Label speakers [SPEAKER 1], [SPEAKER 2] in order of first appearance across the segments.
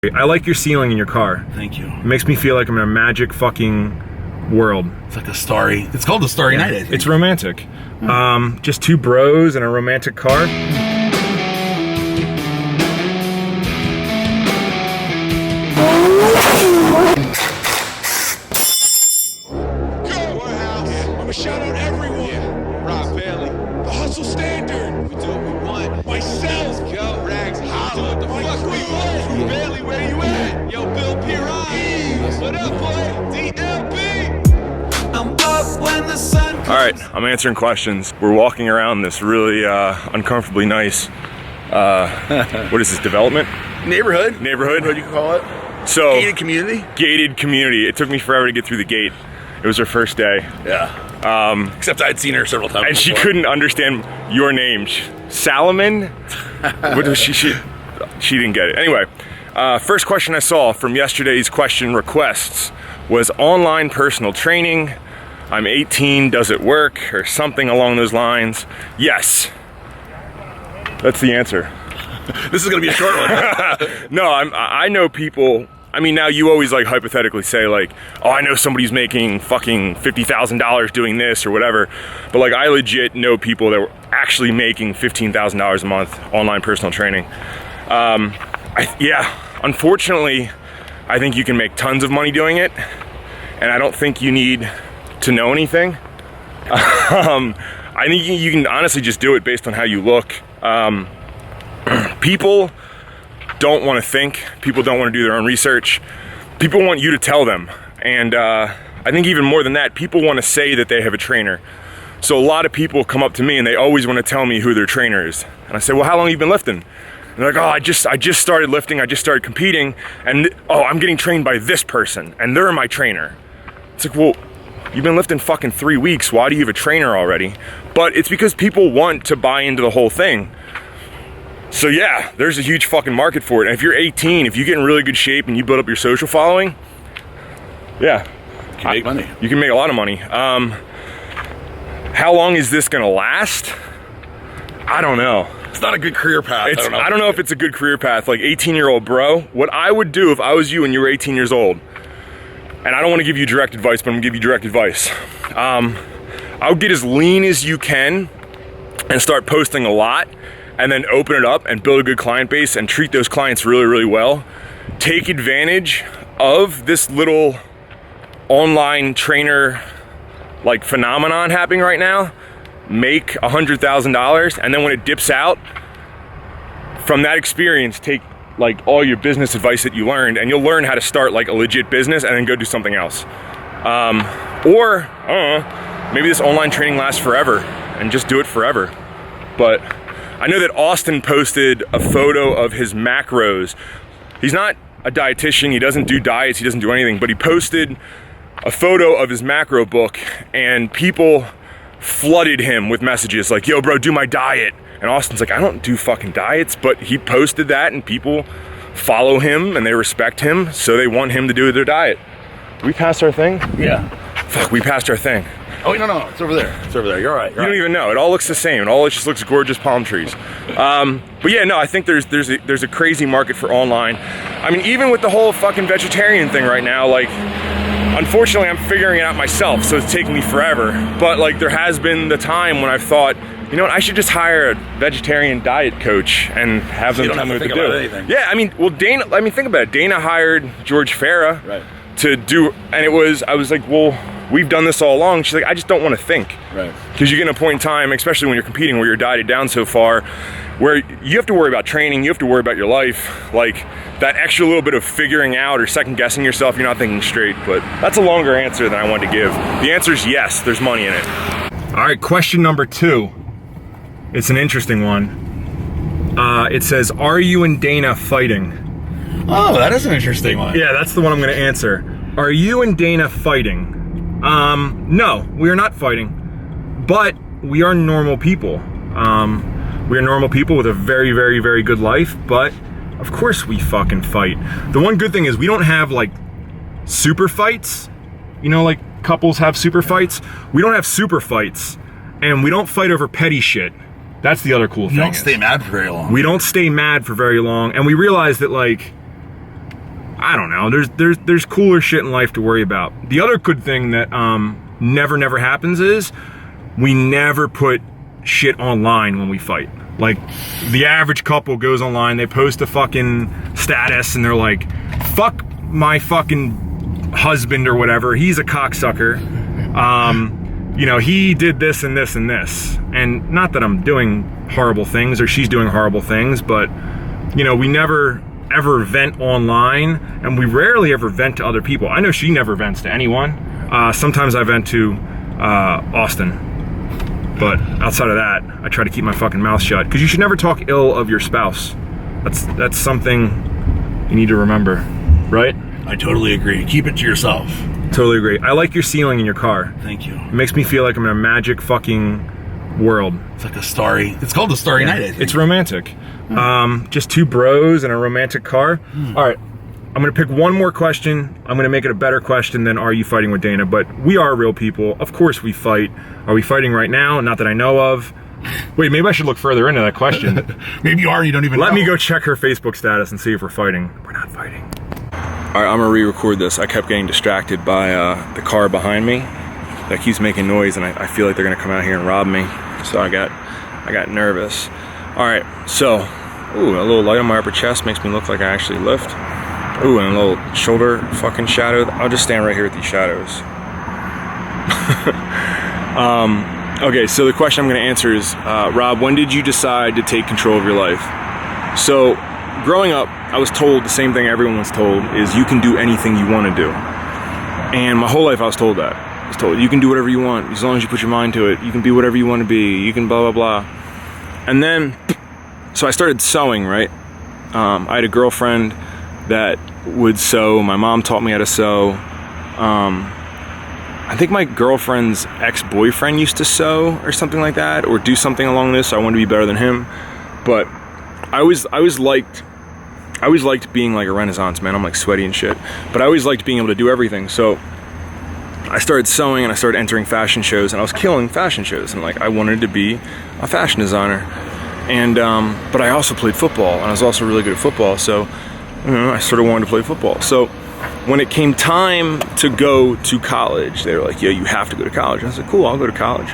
[SPEAKER 1] I like your ceiling in your car.
[SPEAKER 2] Thank you.
[SPEAKER 1] It makes me feel like I'm in a magic fucking world.
[SPEAKER 2] It's like a starry. It's called the Starry Night, I think.
[SPEAKER 1] It's romantic. Just two bros in a romantic car.
[SPEAKER 3] Shout out everyone. Rob Bailey. The Hustle Standard. We do what we want. Myself. Yo, Rags. Holla. What the fuck we want? Bailey, where you at? Yo, Bill Piron. What up, boy? DLB. I'm up when the sun comes.
[SPEAKER 1] All right, I'm answering questions. We're walking around this really uncomfortably nice, what is this, development?
[SPEAKER 2] Neighborhood,
[SPEAKER 1] Neighborhood,
[SPEAKER 2] you can call it.
[SPEAKER 1] So,
[SPEAKER 2] Gated community.
[SPEAKER 1] Gated community. It took me forever to get through the gate. It was her first day.
[SPEAKER 2] Yeah. Except I'd seen her several times
[SPEAKER 1] And
[SPEAKER 2] before.
[SPEAKER 1] she couldn't understand your name. Salomon? What was she didn't get it. Anyway, first question I saw from yesterday's question requests was online personal training. I'm 18, does it work? Or something along those lines. Yes. That's the answer.
[SPEAKER 2] This is gonna be a short one.
[SPEAKER 1] No, I know people. I mean, now you always like hypothetically say like, oh, I know somebody's making fucking $50,000 doing this or whatever. But like, I legit know people that were actually making $15,000 a month online personal training. Yeah, unfortunately, I think you can make tons of money doing it. And I don't think you need to know anything. I think you can honestly just do it based on how you look. People don't want to think. People don't want to do their own research. People want you to tell them. And I think even more than that, people want to say that they have a trainer. So a lot of people come up to me and they always want to tell me who their trainer is. And I say, well, how long have you been lifting? And they're like, oh, I just started lifting. I just started competing. And oh, I'm getting trained by this person and they're my trainer. It's like, well, you've been lifting fucking 3 weeks. Why do you have a trainer already? But it's because people want to buy into the whole thing. So yeah, there's a huge fucking market for it. And if you're 18, if you get in really good shape and you build up your social following, yeah.
[SPEAKER 2] You can make money.
[SPEAKER 1] You can make a lot of money. How long is this gonna last? I don't know.
[SPEAKER 2] It's not a good career path.
[SPEAKER 1] I don't know if it's a good career path. Like 18-year-old bro, what I would do if I was you and you were 18 years old, and I don't want to give you direct advice, but I'm gonna give you direct advice. I would get as lean as you can and start posting a lot, and then open it up and build a good client base and treat those clients really, really well. Take advantage of this little online trainer like phenomenon happening right now. Make $100,000, and then when it dips out, from that experience, take like all your business advice that you learned, and you'll learn how to start like a legit business and then go do something else. Or, I don't know, maybe this online training lasts forever and just do it forever. But I know that Austin posted a photo of his macros. He's not a dietitian, he doesn't do diets, he doesn't do anything, but he posted a photo of his macro book and people flooded him with messages like, yo bro, do my diet. And Austin's like, I don't do fucking diets, but he posted that and people follow him and they respect him, so they want him to do their diet. We passed our thing?
[SPEAKER 2] Yeah.
[SPEAKER 1] Fuck, we passed our thing.
[SPEAKER 2] Oh, no, it's over there. It's over there. You're all right.
[SPEAKER 1] You don't even know. It all looks the same. It all just looks gorgeous palm trees. But yeah, no, I think there's a crazy market for online. I mean, even with the whole fucking vegetarian thing right now, like, unfortunately, I'm figuring it out myself, so it's taking me forever. But like, there has been the time when I've thought, you know what, I should just hire a vegetarian diet coach and have them tell me what to do. Yeah, I mean, well, Dana, I mean, think about it. Dana hired George Farah to do, and I was like, well, we've done this all along. She's like, I just don't want to think.
[SPEAKER 2] Right.
[SPEAKER 1] Because you get in a point in time, especially when you're competing, where you're dieted down so far, where you have to worry about training, you have to worry about your life. Like, that extra little bit of figuring out or second guessing yourself, you're not thinking straight. But that's a longer answer than I wanted to give. The answer is yes, there's money in it. All right, question number 2. It's an interesting one. It says, are you and Dana fighting?
[SPEAKER 2] Oh, that is an interesting one.
[SPEAKER 1] Yeah, that's the one I'm gonna answer. Are you and Dana fighting? No, we are not fighting, but we are normal people. We are normal people with a very, very, very good life, but of course we fucking fight. The one good thing is we don't have like super fights, you know, like couples have super fights. We don't have super fights, and we don't fight over petty shit. That's the other cool thing.
[SPEAKER 2] You don't stay mad for very long.
[SPEAKER 1] We don't stay mad for very long, and we realize that like I don't know. There's cooler shit in life to worry about. The other good thing that never happens is we never put shit online when we fight. Like, the average couple goes online, they post a fucking status, and they're like, fuck my fucking husband or whatever, he's a cocksucker. You know, he did this and this and this. And not that I'm doing horrible things or she's doing horrible things, but, you know, we never ever vent online, and we rarely ever vent to other people. I know she never vents to anyone. Sometimes I vent to Austin. But outside of that, I try to keep my fucking mouth shut, because you should never talk ill of your spouse. That's something you need to remember, right?
[SPEAKER 2] I totally agree. Keep it to yourself.
[SPEAKER 1] Totally agree. I like your ceiling in your car.
[SPEAKER 2] Thank you.
[SPEAKER 1] It makes me feel like I'm in a magic fucking world.
[SPEAKER 2] It's like a starry. It's called a Starry Night, I think.
[SPEAKER 1] It's romantic. Just two bros in a romantic car. All right. I'm gonna pick one more question. I'm gonna make it a better question than are you fighting with Dana, but we are real people. Of course we fight. Are we fighting right now? Not that I know of. Wait, maybe I should look further into that question.
[SPEAKER 2] Maybe you are, you don't even know.
[SPEAKER 1] Let me go check her Facebook status and see if we're fighting. We're not fighting. All right, I'm gonna re-record this. I kept getting distracted by the car behind me that keeps making noise, and I feel like they're gonna come out here and rob me. So I got nervous. All right, so, ooh, a little light on my upper chest makes me look like I actually lift. Ooh, and a little shoulder fucking shadow. I'll just stand right here with these shadows. Okay, so the question I'm gonna answer is, Rob, when did you decide to take control of your life? So, growing up, I was told the same thing everyone was told, is you can do anything you wanna do. And my whole life I was told that. I was told, you can do whatever you want, as long as you put your mind to it. You can be whatever you wanna be, you can blah, blah, blah. And then, so I started sewing, right? I had a girlfriend that would sew. My mom taught me how to sew. I think my girlfriend's ex-boyfriend used to sew or something like that, or do something along this, so I wanted to be better than him. But I always liked being like a Renaissance man. I'm like sweaty and shit, but I always liked being able to do everything. So I started sewing and I started entering fashion shows, and I was killing fashion shows, and like I wanted to be a fashion designer. And but I also played football, and I was also really good at football, so you know, I sort of wanted to play football. So when it came time to go to college, they were like, yo, you have to go to college. And I was like, cool, I'll go to college.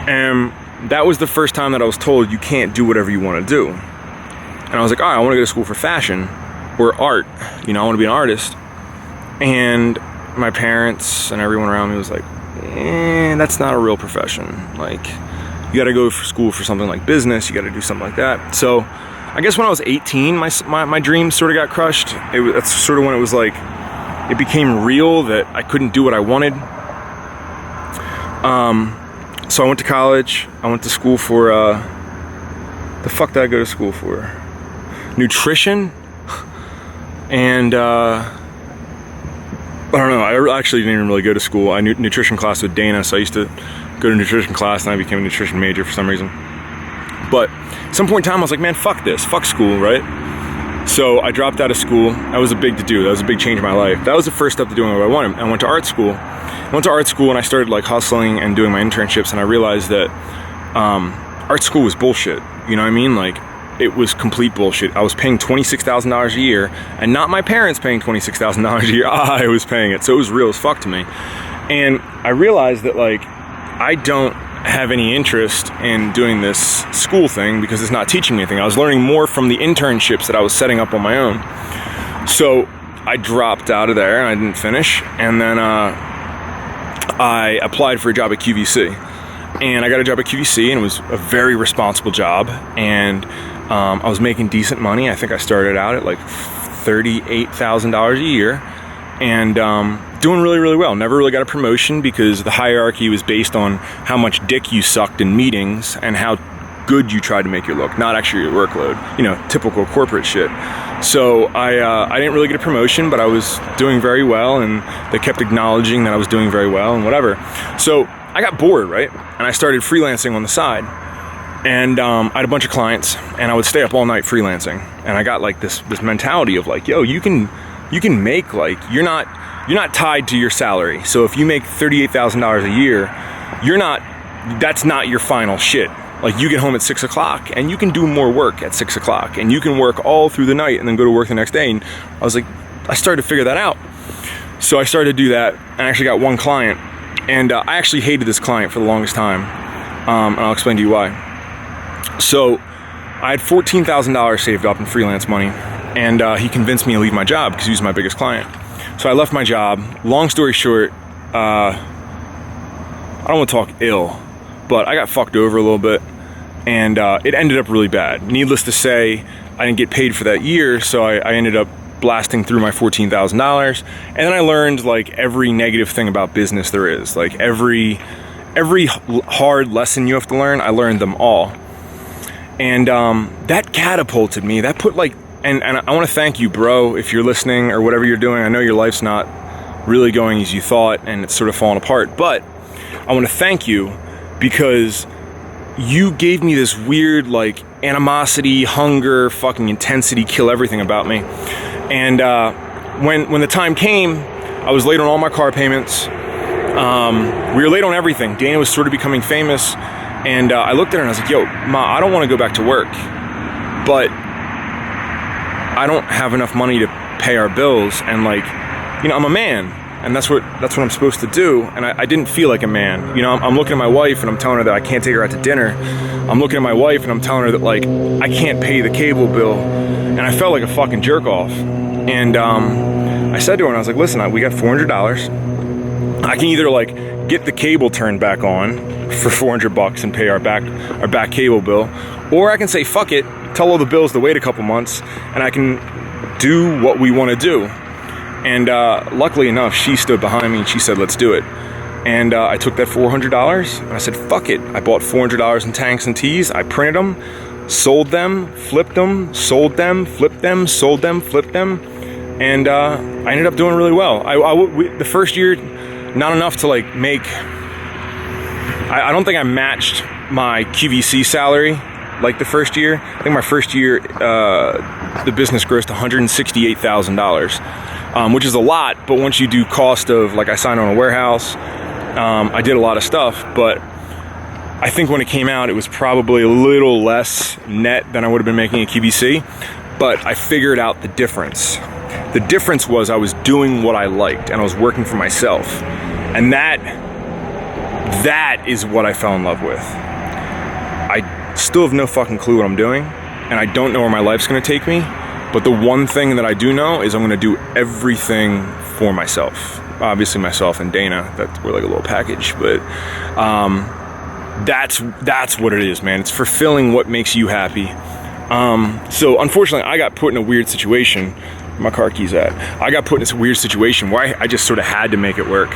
[SPEAKER 1] And that was the first time that I was told you can't do whatever you want to do. And I was like, all right, I want to go to school for fashion or art. You know, I want to be an artist. And my parents and everyone around me was like, that's not a real profession. Like, you got to go for school for something like business. You got to do something like that. So I guess when I was 18, my dreams sort of got crushed. That's sort of when it was like, it became real that I couldn't do what I wanted. So I went to college. I went to school for, the fuck did I go to school for? Nutrition. And, I don't know, I actually didn't even really go to school. I knew nutrition class with Dana, so I used to go to nutrition class, and I became a nutrition major for some reason. But at some point in time, I was like, man, fuck this, fuck school, right? So I dropped out of school. That was a big to do. That was a big change in my life. That was the first step to doing what I wanted. I went to art school. And I started like hustling and doing my internships, and I realized that art school was bullshit. You know what I mean? Like, it was complete bullshit. I was paying $26,000 a year, and not my parents paying $26,000 a year. I was paying it. So it was real as fuck to me. And I realized that, like, I don't have any interest in doing this school thing because it's not teaching me anything. I was learning more from the internships that I was setting up on my own. So I dropped out of there and I didn't finish. And then I applied for a job at QVC. And I got a job at QVC, and it was a very responsible job. And I was making decent money. I think I started out at like $38,000 a year. And doing really, really well. Never really got a promotion because the hierarchy was based on how much dick you sucked in meetings and how good you tried to make your look, not actually your workload. You know, typical corporate shit. So I didn't really get a promotion, but I was doing very well, and they kept acknowledging that I was doing very well and whatever. So I got bored, right? And I started freelancing on the side. And I had a bunch of clients, and I would stay up all night freelancing. And I got like this mentality of like, yo, you can make, like, you're not tied to your salary. So if you make $38,000 a year, that's not your final shit. Like, you get home at 6 o'clock and you can do more work at 6 o'clock, and you can work all through the night and then go to work the next day. And I was like, I started to figure that out. So I started to do that, and I actually got one client, and I actually hated this client for the longest time, and I'll explain to you why. So I had $14,000 saved up in freelance money, and he convinced me to leave my job because he was my biggest client. So I left my job. Long story short, I don't want to talk ill, but I got fucked over a little bit, and it ended up really bad. Needless to say, I didn't get paid for that year, so I ended up blasting through my $14,000, and then I learned like every negative thing about business there is. Like every hard lesson you have to learn, I learned them all. And that catapulted me. That put like, and I want to thank you, bro, if you're listening or whatever you're doing. I know your life's not really going as you thought, and it's sort of falling apart, but I want to thank you because you gave me this weird like animosity, hunger, fucking intensity, kill everything about me. And when the time came, I was late on all my car payments. We were late on everything. Dana was sort of becoming famous, and I looked at her and I was like, yo, Ma, I don't want to go back to work, but I don't have enough money to pay our bills, and like, you know, I'm a man, and that's what I'm supposed to do, and I didn't feel like a man. You know, I'm looking at my wife and I'm telling her that I can't take her out to dinner. I'm looking at my wife and I'm telling her that like I can't pay the cable bill, and I felt like a fucking jerk off. And I said to her, and I was like, listen, we got $400. I can either like get the cable turned back on for $400 and pay our back cable bill, or I can say fuck it, tell all the bills to wait a couple months, and I can do what we want to do. And luckily enough, she stood behind me and she said, let's do it. And I took that $400 and I said, fuck it. I bought $400 in tanks and tees. I printed them, sold them, flipped them, sold them, flipped them, sold them, flipped them. And I ended up doing really well. The first year, not enough to like make, I don't think I matched my QVC salary like the first year. I think my first year, the business grossed $168,000, which is a lot, but once you do cost of, like I signed on a warehouse, I did a lot of stuff, but I think when it came out, it was probably a little less net than I would have been making at QVC, but I figured out the difference. The difference was I was doing what I liked and I was working for myself. And that is what I fell in love with. I still have no fucking clue what I'm doing, and I don't know where my life's gonna take me, but the one thing that I do know is I'm gonna do everything for myself. Obviously myself and Dana, we're like a little package, but that's what it is, man. It's fulfilling what makes you happy. So unfortunately I got put in a weird situation. My car keys at. I got put in this weird situation where I just sort of had to make it work.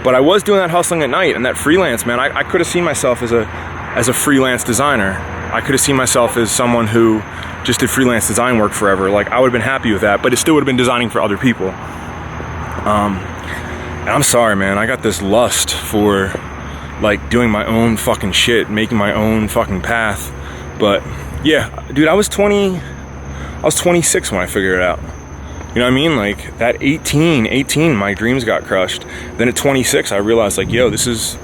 [SPEAKER 1] But I was doing that hustling at night and that freelance, man. I could have seen myself as a freelance designer. I could have seen myself as someone who just did freelance design work forever. Like I would have been happy with that, but it still would have been designing for other people. And I'm sorry, man. I got this lust for like doing my own fucking shit, making my own fucking path. But yeah, dude, I was 26 when I figured it out. You know what I mean? Like at 18, my dreams got crushed. Then at 26, I realized like, yo, this is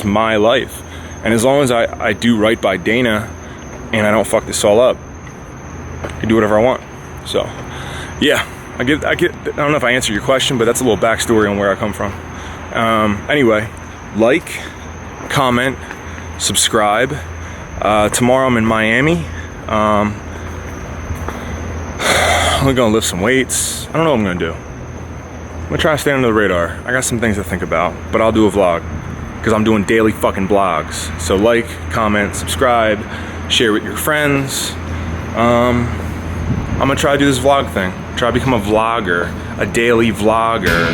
[SPEAKER 1] my life. And as long as I do right by Dana and I don't fuck this all up, I can do whatever I want. So yeah, I don't know if I answered your question, but that's a little backstory on where I come from. Anyway, like, comment, subscribe. Tomorrow I'm in Miami. I'm gonna lift some weights. I don't know what I'm gonna do. I'm gonna try to stay under the radar. I got some things to think about, but I'll do a vlog because I'm doing daily fucking vlogs. So like, comment, subscribe, share with your friends. I'm gonna try to do this vlog thing. Try to become a vlogger, a daily vlogger.